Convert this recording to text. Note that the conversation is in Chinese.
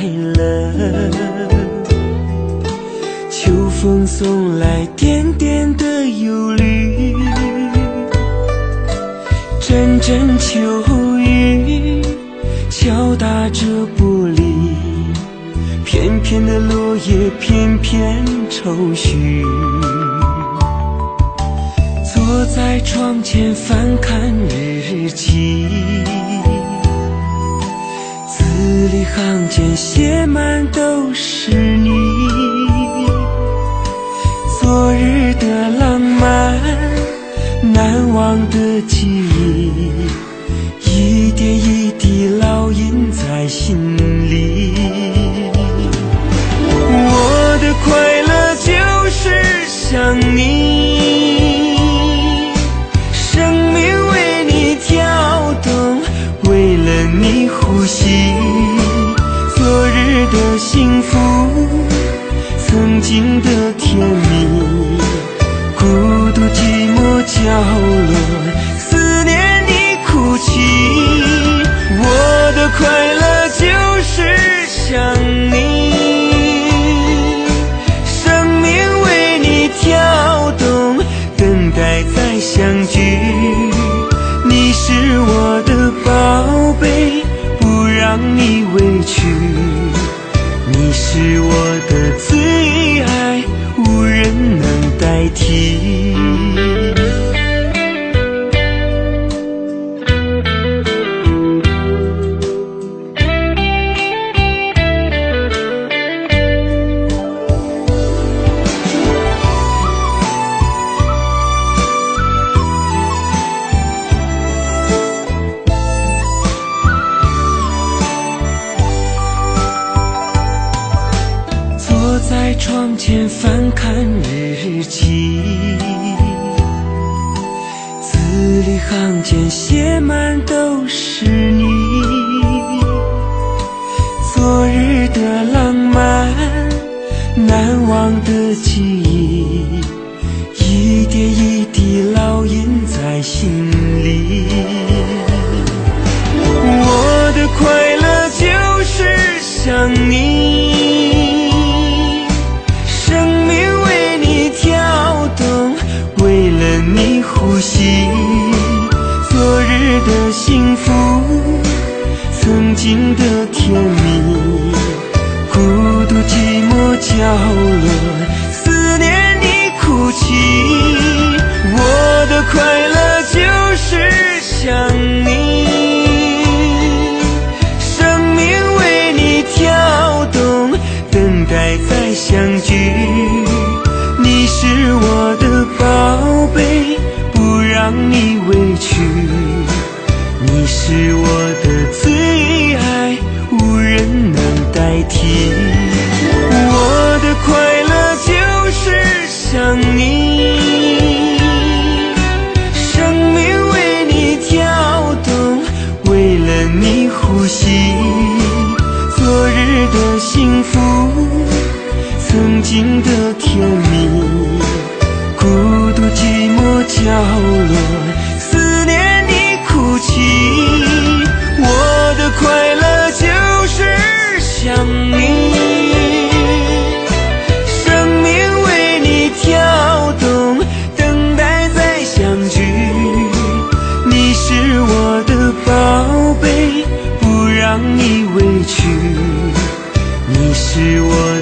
乐。秋风送来点点的忧虑，阵阵秋雨敲打着玻璃，片片的落叶片片愁绪。坐在窗前翻看日记，字里行间写满都是你。昨日的浪漫，难忘的记忆，一点一滴烙印在心里。我的快乐就是想你，生命为你跳动，为了你呼吸。昨日的幸福，曾经的甜蜜，孤独寂寞角落，思念你哭泣。我的快乐就是想你，生命为你跳动，等待再相聚。你是我的宝贝，不让你委屈，你是我的最爱，无人能代替。在窗前翻看日记，字里行间写满都是你。昨日的浪漫，难忘的记忆，一点一滴烙印在心里。我的快乐就是想你，为了你呼吸。昨日的幸福，曾经的甜蜜，孤独寂寞角落，思念你哭泣。我的快乐就是想你，生命为你跳动，等待再相聚。你是我的宝贝，不让你委屈，你是我的最爱，无人能代替。我的快乐就是想你，生命为你跳动，为了你呼吸。昨日的幸福，曾经的甜蜜，孤独寂寞角落，思念你哭泣。我的快乐就是想你，生命为你跳动，等待再相聚。你是我的宝贝，不让你委屈，你是我